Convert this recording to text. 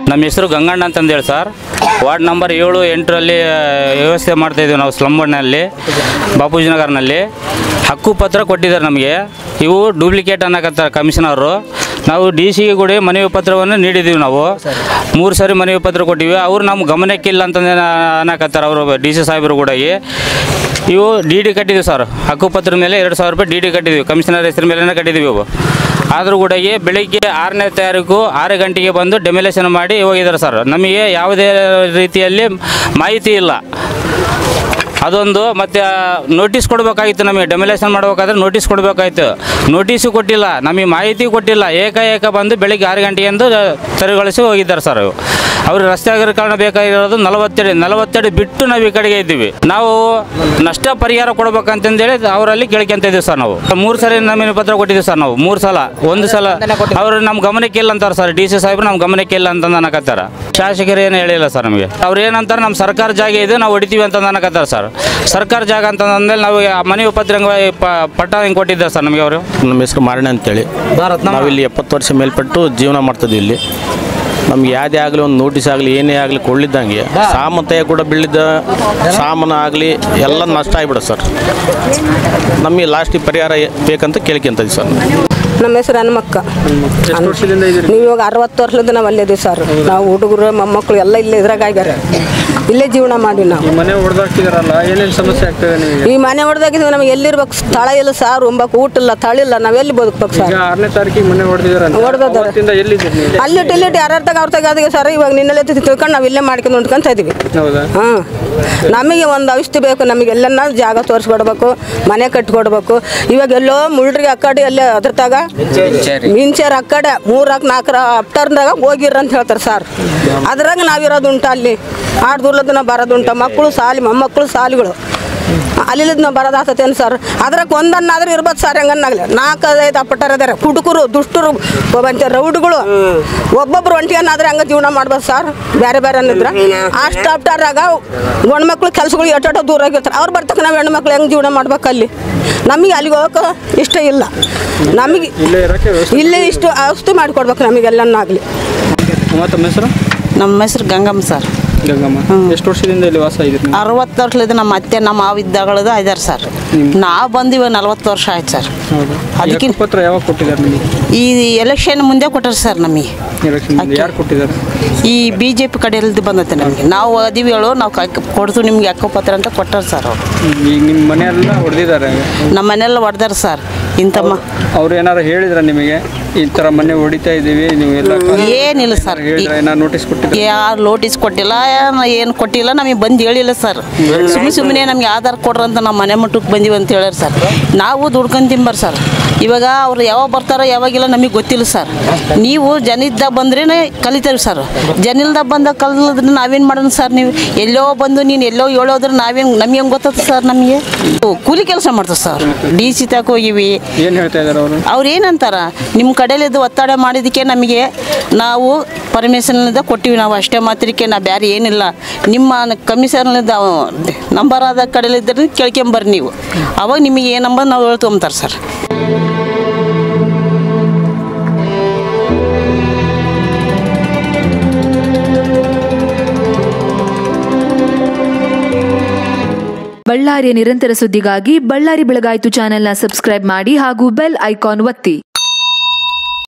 ನಮ್ಮ ಹೆಸರು ಗಂಗಣ್ಣ ಅಂತಂದೇಳಿ ಸರ್. ವಾರ್ಡ್ ನಂಬರ್ 7, 8ರಲ್ಲಿ ವ್ಯವಸ್ಥೆ ಮಾಡ್ತಾಯಿದ್ದೀವಿ ನಾವು. ಸ್ಲಂಬಣ್ಣಲ್ಲಿ, ಬಾಪೂಜಿ ನಗರ್ನಲ್ಲಿ ಹಕ್ಕುಪತ್ರ ಕೊಟ್ಟಿದ್ದಾರೆ ನಮಗೆ. ಇವು ಡೂಪ್ಲಿಕೇಟ್ ಅನ್ನಕತ್ತಾರೆ ಕಮಿಷನರು. ನಾವು DC ಕೂಡ ಮನವಿ ಪತ್ರವನ್ನು ನೀಡಿದ್ದೀವಿ. ನಾವು 3 ಸಾರಿ ಮನವಿ ಪತ್ರ ಕೊಟ್ಟಿವಿ. ಅವರು ನಮ್ಮ ಗಮನಕ್ಕಿಲ್ಲ ಅಂತಂದು ಅನ್ನಕತ್ತಾರೆ ಅವರು DC ಸಾಹೇಬರು ಕೂಡ. ಇವು DD ಕಟ್ಟಿದ್ದೀವಿ ಸರ್. ಹಕ್ಕುಪತ್ರ ಮೇಲೆ 2000 ರೂಪಾಯಿ DD ಕಟ್ಟಿದ್ದೀವಿ. ಕಮಿಷನರ್ ಹೆಸರು ಮೇಲೆ ಕಟ್ಟಿದ್ದೀವಿ ಇವು. ಆದರೂ ಕೂಡ ಬೆಳಿಗ್ಗೆ 6ನೇ ತಾರೀಕು 6 ಗಂಟೆಗೆ ಬಂದು ಡೆಮೊಲೇಷನ್ ಮಾಡಿ ಹೋಗಿದ್ದಾರೆ ಸರ್. ನಮಗೆ ಯಾವುದೇ ರೀತಿಯಲ್ಲಿ ಮಾಹಿತಿ ಇಲ್ಲ. ಅದೊಂದು ಮತ್ತು ನೋಟಿಸ್ ಕೊಡಬೇಕಾಗಿತ್ತು. ನಮಗೆ ಡೆಮೊಲೇಷನ್ ಮಾಡಬೇಕಾದ್ರೆ ನೋಟಿಸ್ ಕೊಡಬೇಕಾಯ್ತು. ನೋಟಿಸು ಕೊಟ್ಟಿಲ್ಲ, ನಮಗೆ ಮಾಹಿತಿ ಕೊಟ್ಟಿಲ್ಲ. ಏಕಾಏಕ ಬಂದು ಬೆಳಿಗ್ಗೆ 6 ಗಂಟೆಗೆಂದು ತೆರವುಗೊಳಿಸಿ ಹೋಗಿದ್ದಾರೆ ಸರ್. ಅವರು ರಸ್ತೆ ಅಗಲೀಕರಣ ಬೇಕಾಗಿರೋದು 40 ಬಿಟ್ಟು ನಾವು ಈ ಕಡೆಗೆ ಇದ್ದೀವಿ. ನಾವು ನಷ್ಟ ಪರಿಹಾರ ಕೊಡ್ಬೇಕಂತಂದೇಳಿ ಅವರಲ್ಲಿ ಕೇಳ್ಕೊಂತ ಇದ್ದೀವಿ ಸರ್. ನಾವು 3 ಸಲ ನಮಗೆ ಪತ್ರ ಕೊಟ್ಟಿದ್ದೀವಿ ಸರ್. ನಾವು 3 ಸಲ, 1 ಸಲ ಅವರು ನಮ್ಮ ಗಮನಕ್ಕೆ ಇಲ್ಲ ಅಂತಾರೆ ಸರ್. DC ಸಾಹೇಬ್ರು ನಮ್ಮ ಗಮನಕ್ಕೆ ಇಲ್ಲ ಅಂತ ಅನ್ನಕತ್ತಾರ. ಶಾಸಕರು ಏನು ಹೇಳಿಲ್ಲ ಸರ್ ನಮಗೆ. ಅವ್ರು ಏನಂತಾರೆ, ನಮ್ಮ ಸರ್ಕಾರ ಜಾಗ ಇದೆ, ನಾವು ಹೊಡಿತೀವಿ ಅಂತ ಅನ್ನಕತ್ತಾರೆ ಸರ್. ಸರ್ಕಾರ ಜಾಗ ಅಂತ ಅಂದಮೇಲೆ ನಾವು ಮನವಿ ಪತ್ರ ಪಟ್ಟ ಹೆಂಗೆ ಕೊಟ್ಟಿದ್ದಾರೆ ಸರ್ ನಮಗೆ ಅವರು. ನಮ್ಮ ಹೆಸರು ಮಾರಣ್ಣ ಅಂತೇಳಿ. ನಾವಿಲ್ಲಿ 70 ವರ್ಷ ಮೇಲ್ಪಟ್ಟು ಜೀವನ ಮಾಡ್ತಿದ್ವಿ ಇಲ್ಲಿ. ನಮ್ಗೆ ಯಾವುದೇ ಆಗಲಿ ಒಂದು ನೋಟಿಸ್ ಆಗಲಿ ಏನೇ ಆಗಲಿ ಕೊಡಲಿದ್ದಂಗೆ ಸಾಮಂತೆಯ ಕೂಡ ಬೀಳಿದ್ದ ಸಾಮಾನು ಆಗಲಿ ಎಲ್ಲ ನಷ್ಟ ಆಗಿಬಿಡುತ್ತೆ ಸರ್. ನಮಗೆ ಲಾಸ್ಟಿಗೆ ಪರಿಹಾರ ಬೇಕಂತ ಕೇಳ್ಕೊಂತೀವಿ ಸರ್. ನಮ್ಮ ಹೆಸರು ಹನುಮಕ್ಕ. ನೀವು ಇವಾಗ 60 ವರ್ಷದಿಂದ ನಾವು ಅಲ್ಲೇ ಇದೀವಿ ಸರ್. ನಾವು ಹುಡುಗರು ಮೊಮ್ಮಕ್ಕಳು ಎಲ್ಲ ಇಲ್ಲೇ ಇದ್ರಾಗಾಗ್ಯಾರ. ಇಲ್ಲೇ ಜೀವನ ಮಾಡಿ ನಾವು ಮನೆ ಹೊಡೆದಾಕಿದಾರಲ್ಲ, ಏನೇನು ಸಮಸ್ಯೆ ಆಗ್ತದೆ ನಿಮಗೆ? ಈ ಮನೆ ಹೊಡೆದಾಕಿದ್ವಿ. ನಮಗೆ ಎಲ್ಲಿರ್ಬೇಕು, ಸ್ಥಳ ಇಲ್ಲ ಸಾರು ಉಂಬಕ್ಕೆ, ಊಟ ಇಲ್ಲ, ತಳಿಲ್ಲ, ನಾವೆಲ್ಲಿ ಬದುಕ್ಬೇಕು ಸರ್? 6ನೇ ತಾರೀಕಿಗೆ ಮನೆ ಹೊಡೆದಿದ್ದಾರೆ. ಅಲ್ಲಿಟ್ಟು ಯಾರ್ಯಾರ್ತಾಗ ಅವ್ರತಾಗ ಅದಿಗೆ ಸರ್. ಇವಾಗ ನಿನ್ನೆಲ್ಲ ತಿಳ್ಕೊಂಡು ನಾವು ಇಲ್ಲೇ ಮಾಡ್ಕೊಂಡು ಹೊಂದ್ಕೊಂತ ಇದೀವಿ. ಹಾಂ, ನಮಗೆ ಒಂದು ಔಷಧಿ ಬೇಕು. ನಮಗೆ ಎಲ್ಲನ್ನ ಜಾಗ ತೋರಿಸ್ಕೊಡ್ಬೇಕು, ಮನೆ ಕಟ್ಕೊಡ್ಬೇಕು. ಇವಾಗ ಎಲ್ಲೋ ಮುಳ್ರಿಗೆ ಅಕ್ಕಡೆ ಅಲ್ಲೇ ಅದ್ರತಾಗ ಮಿಂಚರ್ ಅಕ್ಕಡೆ 3-4 ಅಪ್ಟರ್ದಾಗ ಹೋಗಿರ್ರ ಅಂತ ಹೇಳ್ತಾರೆ ಸರ್. ಅದ್ರಾಗ ನಾವಿರೋದು ಉಂಟ ಅಲ್ಲಿ. ಆಡ್ದುರ್ಲದ ನಾವು ಬರೋದುಂಟ. ಮಕ್ಕಳು ಸಾಲಿ, ಮೊಮ್ಮಕ್ಕಳು ಸಾಲಿಗಳು ಅಲ್ಲಿಲ್ಲದ ನಾವು ಬರೋದಾಗ್ತತೇನು ಸರ್? ಅದ್ರಾಗ ಒಂದನ್ನಾದ್ರೂ ಇರ್ಬೋದು ಸರ್. ಹೆಂಗನ್ನಾಗಲಿ 4-5 ಅಪ್ಪಟರ್ ಇದಾರೆ. ಹುಡುಗರು, ದುಷ್ಟರು, ರೌಡ್ಗಳು ಒಬ್ಬೊಬ್ರು ಒಂಟಿಯನ್ನಾದ್ರೆ ಹಂಗೆ ಜೀವನ ಮಾಡ್ಬೋದು ಸರ್. ಬೇರೆ ಬೇರೆ ಅನ್ನಿದ್ರೆ ಅಷ್ಟು ಅಪ್ಟರಾಗ ಗಂಡ್ಮಕ್ಳು ಕೆಲಸಗಳು ಎಷ್ಟೋ ದೂರ ಆಗಿರ್ತಾರೆ. ಅವ್ರು ಬರ್ತಕ್ಕ ನಾವು ಹೆಣ್ಮಕ್ಳು ಹೆಂಗೆ ಜೀವನ ಮಾಡ್ಬೇಕು ಅಲ್ಲಿ? ನಮಗೆ ಅಲ್ಲಿಗೆ ಹೋಗೋಕೆ ಇಷ್ಟ ಇಲ್ಲ. ನಮಗೆ ಇಲ್ಲೇ ಇಷ್ಟು ಔಷಧಿ ಮಾಡಿಕೊಡ್ಬೇಕು ನಮಗೆಲ್ಲನ್ನಾಗಲಿ. ನಮ್ಮ ಹೆಸರು ಗಂಗಮ್ಮ ಸರ್. ಗಂಗಮ್ಮ, ಎಷ್ಟು ವರ್ಷದಿಂದ ಇಲ್ಲಿ ವಾಸ ಇದ್ದೀರಿ? 60 ವರ್ಷದಿಂದ ನಮ್ಮ ಅತ್ತೆ ನಮ್ಮ ಮಾವ ಇದ್ದಾಗಳದು ಇದಾರೆ ಸರ್. ನಾವು ಬಂದಿವ 40 ವರ್ಷ ಆಯ್ತು ಸರ್. ಅದಕ್ಕೆ ಪತ್ರ ಯಾವಾಗ ಕೊಟ್ಟಿದ್ದಾರೆ ನಿಮಗೆ? ಈ ಎಲೆಕ್ಷನ್ ಮುಂದೆ ಕೊಟ್ಟರು ಸರ್ ನಮಗೆ. ಯಾರು ಕೊಟ್ಟಿದ್ದಾರೆ? ಈ BJP ಕಡೆಯಲ್ದು ಬಂದತ್ತೆ ನಮಗೆ. ನಾವು ಅದೀವಿ ಹೇಳು, ನಾವು ಕೊಡ್ತೀವಿ ನಿಮ್ಗೆ ಹಕ್ಕುಪತ್ರ ಅಂತ ಕೊಟ್ಟರು ಸರ್ ಅವರು. ಈಗ ನಿಮ್ಮ ಮನೆಯೆಲ್ಲ ಹೊಡೆದಿದ್ದಾರೆ? ನಮ್ಮ ಮನೆಯೆಲ್ಲ ಹೊಡೆದಾರೆ ಸರ್. ಅವ್ರು ಏನಾರು ಹೇಳಿದ್ರ ನಿಮಗೆ ಈ ಥರ ಮನೆ ಹೊಡಿತಾ ಇದ್ದೀವಿ ನೀವು ಎಲ್ಲ? ಏನಿಲ್ಲ ಸರ್, ನೋಟಿಸ್ ಕೊಟ್ಟಿದ್ದಾರೆ? ಯಾರು ನೋಟಿಸ್ ಕೊಟ್ಟಿಲ್ಲ, ಏನು ಕೊಟ್ಟಿಲ್ಲ. ನಮಗೆ ಬಂದು ಹೇಳಿಲ್ಲ ಸರ್. ಸುಮ್ಮನೆ ನಮಗೆ ಆಧಾರ್ ಕೊಡ್ರಂತ ನಾವು ಮನೆ ಮಟ್ಟಕ್ಕೆ ಬಂದೀವಿ ಅಂತ ಹೇಳ್ಯಾರ ಸರ್. ನಾವು ದುಡ್ಕೊಂಡು ತಿಂಬರ್ ಸರ್. ಇವಾಗ ಅವ್ರು ಯಾವಾಗ ಬರ್ತಾರೋ ಯಾವಾಗಿಲ್ಲ ನಮಗೆ ಗೊತ್ತಿಲ್ಲ ಸರ್. ನೀವು ಜನಿದ್ದಾಗ ಬಂದ್ರೇ ಕಲಿತೀವಿ ಸರ್. ಜನಿಲ್ದಾಗ ಬಂದಾಗ ಕಲಿದ್ರೆ ನಾವೇನು ಮಾಡೋಣ ಸರ್? ನೀವು ಎಲ್ಲೋ ಬಂದು ನೀನು ಎಲ್ಲೋ ಹೇಳೋದ್ರೆ ನಾವೇನು ನಮಗೆ ಹೆಂಗೆ ಗೊತ್ತದ ಸರ್? ನಮಗೆ ಕೂಲಿ ಕೆಲಸ ಮಾಡ್ತಾರೆ ಸರ್. DC ತಕ ಹೋಗಿವಿ. ಏನು ಹೇಳ್ತಾ ಇದ್ದಾರೆ ಅವರು? ಅವ್ರು ಏನಂತಾರ, ನಿಮ್ಮ ಕಡೆಯಲ್ಲಿದ್ದು ಒತ್ತಡ ಮಾಡಿದ್ದಕ್ಕೆ ನಮಗೆ ನಾವು ಪರ್ಮಿಷನ್ನಿಂದ ಕೊಟ್ಟಿವಿ. ನಾವು ಅಷ್ಟೇ ಮಾತ್ರಕ್ಕೆ ನಾವು ಬೇರೆ ಏನಿಲ್ಲ. ನಿಮ್ಮ ಕಮಿಷನ್ನಿಂದ ನಂಬರ್ ಆದ ಕಡೆಯಲ್ಲಿದ್ದರೆ ಕೇಳ್ಕೊಂಬರ್ರಿ ನೀವು. ಅವಾಗ ನಿಮಗೆ ಏನು ನಂಬರ್ ನಾವು ಹೇಳ್ಕೊಂತಾರೆ ಸರ್. ಬಳ್ಳಾರಿಯ ನಿರಂತರ ಸುದ್ದಿಗಾಗಿ ಬಳ್ಳಾರಿ ಬೆಳಗಾಯಿತು ಚಾನೆಲ್ನ ಸಬ್ಸ್ಕ್ರೈಬ್ ಮಾಡಿ ಹಾಗೂ ಬೆಲ್ ಐಕಾನ್ ಒತ್ತಿ.